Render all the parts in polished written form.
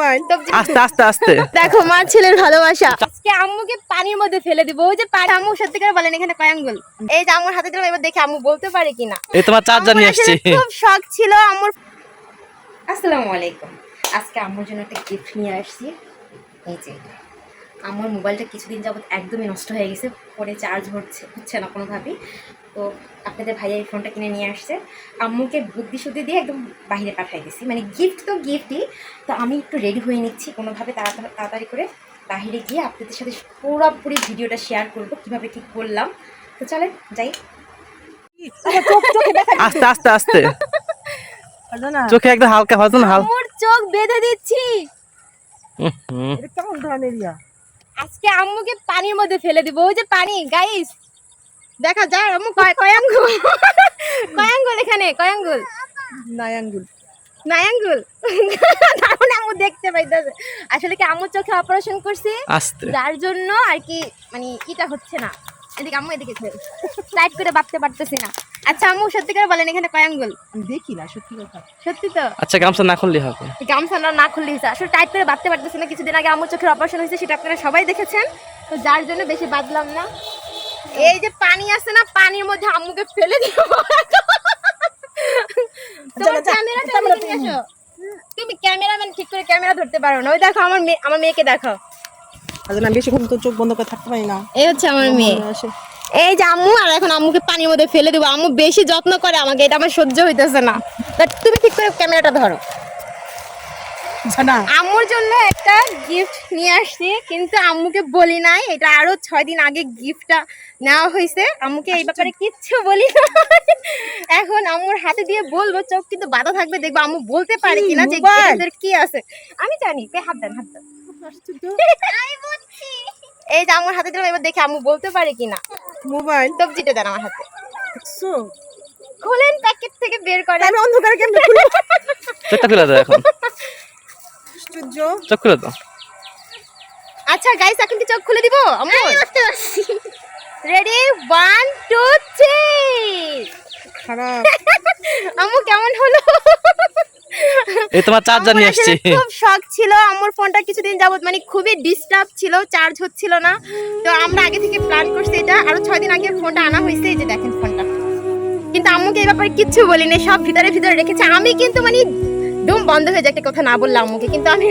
Mobile আস্তে আস্তে আস্তে দেখো মা ছেলের ভালোবাসা। আজকে আম্মুকে পানির মধ্যে ফেলে দিব। ওই যে পানি, আম্মু সত্যিকার বলেন এখানে কয় আঙ্গুল? এই যে আম্মুর হাতে দিলাম, এবার দেখে আম্মু বলতে পারে কিনা। এই তোমার চার্জার নিয়ে আসছি। খুব শখ ছিল আম্মুর। আসসালামু আলাইকুম। আজকে আম্মুর জন্য একটা গিফট নিয়ে আসছি। এই যে আমার মোবাইলটা কিছুদিন যাবত একদমই নষ্ট হয়ে গেছে, ফোনে চার্জ হচ্ছে না কোনোভাবেই। তো আপনাদের ভাইয়া এই ফোনটা কিনে নিয়ে আসছে। আম্মুকে বুদ্ধি শুদ্ধি দিয়ে একদম বাইরে পাঠিয়ে দিচ্ছি, মানে গিফট তো গিফটই। তো আমি একটু রেডি হয়ে নিচ্ছি কোনোভাবে তাড়াতাড়ি করে বাইরে গিয়ে আপনাদের সাথে পুরোপুরি ভিডিওটা শেয়ার করবো কীভাবে কী করলাম। তো চলে যাই। আস্তে আস্তে আস্তে চোখে একদম হালকা হজন হাল আম্মুর চোখ বেঁধে দিচ্ছি। এটা কেমন ধরনের ইয়া? আজকে আম্মুকে পানির মধ্যে ফেলে দিব। ওই যে পানি গাইস, দেখা যায় আম্মু কয় আঙ্গুল? কয় আঙ্গুল এখানে? কয় আঙ্গুল? নাই আঙ্গুল। নয় আঙ্গুল। তারপর আম্মু দেখতে পাইতেছে। আসলে কি আম্মুর চোখে অপারেশন করছি, আস্তে যার জন্য আর কি মানে এটা হচ্ছে না। এদিকে আম্মু এদিকে টাইট করে বাঁধতে পারতেছি না। আচ্ছা আম্মু সত্যি করে বলেন এখানে কয় আঙ্গুল? আমি দেখি না, সত্যি কথা। সত্যি তো? আচ্ছা গামছা না খুললে হবে। গামছা না খুললে হয়েছে। আসলে টাইট করে বাঁধতে পারতেছি না। কিছুদিন আগে আম্মুর চোখের অপারেশন হয়েছে, সেটা আপনারা সবাই দেখেছেন। তো যার জন্য বেশি বাঁধলাম না। এই যে পানি আছে না, পানির মধ্যে আম্মুকে ফেলে দিব। তুমি ক্যামেরাম্যান, ঠিক করে ক্যামেরা ধরতে পারো না। ওই দেখো আমার মেয়েকে দেখো। আজ না বেশিক্ষণ তো চোখ বন্ধ করে থাকতে পারি না। এই হচ্ছে আমার মেয়ে। এই যে আম্মু, আর এখন আম্মুকে পানির মধ্যে ফেলে দেবো। আম্মু বেশি যত্ন করে আমাকে, এটা আমার সহ্য হইতেছে না। তুমি ঠিক করে ক্যামেরাটা ধরো। আম্মুর জন্য একটা গিফট নিয়ে আসছি, কিন্তু আম্মুকে বলি নাই। এটা আরো 6 দিন আগে গিফটটা নেওয়া হয়েছে। আম্মুকে এই ব্যাপারে কিচ্ছু বলি না। এখন আম্মুর হাতে দিয়ে বলবো, চোখ কিন্তু বাধা থাকবে, দেখবো আম্মু বলতে পারে কিনা যে এটার কি আছে। আমি জানি, হাত দেন। এই যে আম্মুর হাতে দিলাম, এবার দেখে আম্মু বলতে পারে কিনা। মোবাইল সবজিটা দেন আমার হাতে। দেখছো? খোলেন, প্যাকেট থেকে বের করে। আমি অন্ধকারে কেমনে খুলবো? চোখটা খুলে দাও এখন। আশ্চর্য। চোখ খুলে দাও। আচ্ছা গাইস, এখন কি চোখ খুলে দিব? আম্মু রেডি, 1 2 3। খারাপ। আম্মু কেমন হলো? এই তোমার চার্জার নিয়ে আসছি। খুব শখ ছিল আম্মুর ফোনটা কিছুদিন যাবত, মানে খুবই ডিস্টার্ব ছিল, চার্জ হচ্ছিল না। তো আমরা আগে থেকে প্ল্যান করছি এটা। আরো 6 দিন আগে ফোনটা আনা হয়েছে। এই যে দেখেন ফোনটা। কিন্তু আম্মুকে এই ব্যাপারে কিচ্ছু বলিনি, সব ভিতরে রেখেছে। আমি কিন্তু মানে দম বন্ধ হয়ে যায় একটা কথা না বললাম আম্মুকে, কিন্তু আমি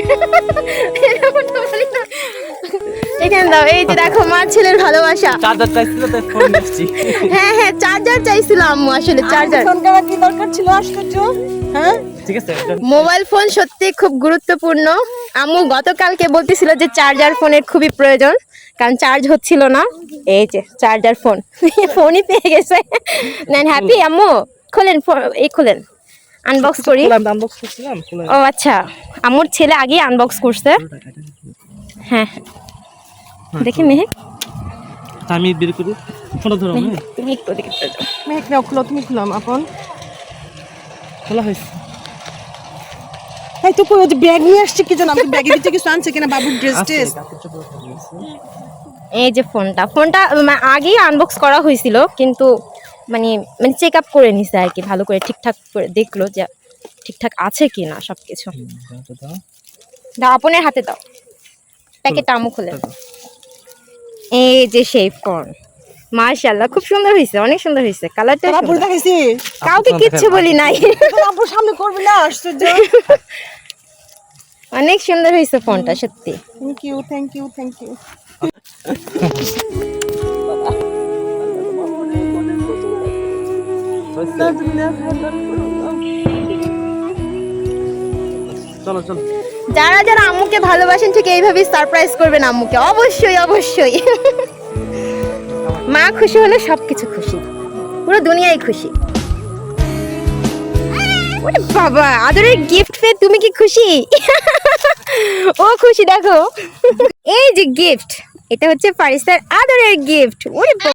এখানে দাও। এই যে দেখো মা ছেলের ভালোবাসা। চার্জার চাইছিল তাই ফোন নিয়ে আসছি। হ্যাঁ চার্জার চাইছিল আম্মু, আসলে চার্জার। ফোন করার কি দরকার ছিল? আশ্চর্য। হ্যাঁ ঠিক আছে। মোবাইল ফোন সত্যি খুব গুরুত্বপূর্ণ। আম্মু গতকালকে বলতেছিল যে চার্জার ফোনের খুবই প্রয়োজন, কারণ চার্জ হচ্ছিল না। এই যে চার্জার ফোন, ফোনই পেয়ে গেছে। নেন, হ্যাপি আম্মু। খোলেন, এই খোলেন, আনবক্স করি। আনবক্স করছিলাম। ও আচ্ছা, আম্মুর ছেলে আগে আনবক্স করছে। হ্যাঁ দেখি মেহেক, আমি বের করি। ফোনটা ধরো। তুমি একটু দেখে যাও। মেঘ নাও, খুলো, তুমি খুলো আপন। খোলা হয়েছে। এই তো কই, ওই যে ব্যাগ নিয়ে আসছে কি জানো? আমি ব্যাগের ভিতরে কিছু আনছে কিনা, বাবুর ড্রেস টেস। এই যে ফোনটা আগেই আনবক্স করা হয়েছিল, কিন্তু মানে চেক আপ করে নিছে আর কি, ভালো করে ঠিকঠাক করে দেখলো যে ঠিকঠাক আছে কি না সবকিছু। দাও, আপনের হাতে দাও। প্যাকেটটা আমু খুলে। এই যে সেই ফোন, মাশাআল্লাহ খুব সুন্দর হয়েছে, অনেক সুন্দর হয়েছে। কালারটা আপু দেখাইছি, কাউকে কিচ্ছু বলি নাই। আপুর সামনে করবি না। আশ্চর্য। অনেক সুন্দর হয়েছে ফোনটা সত্যি। Thank you, thank you, thank you. চলো চলো। যারা যারা আম্মুকে ভালোবাসেন ঠিক এইভাবেই সারপ্রাইজ করবেন আম্মুকে, অবশ্যই অবশ্যই। মা খুশি হলে সবকিছু খুশি, পুরো দুনিয়াই খুশি। ওরে বাবা, আদরের গিফট পেয়ে তুমি কি খুশি? ও খুশি, দেখো এই যে গিফট, এটা হচ্ছে ফারিসার আদরের গিফট। ওরে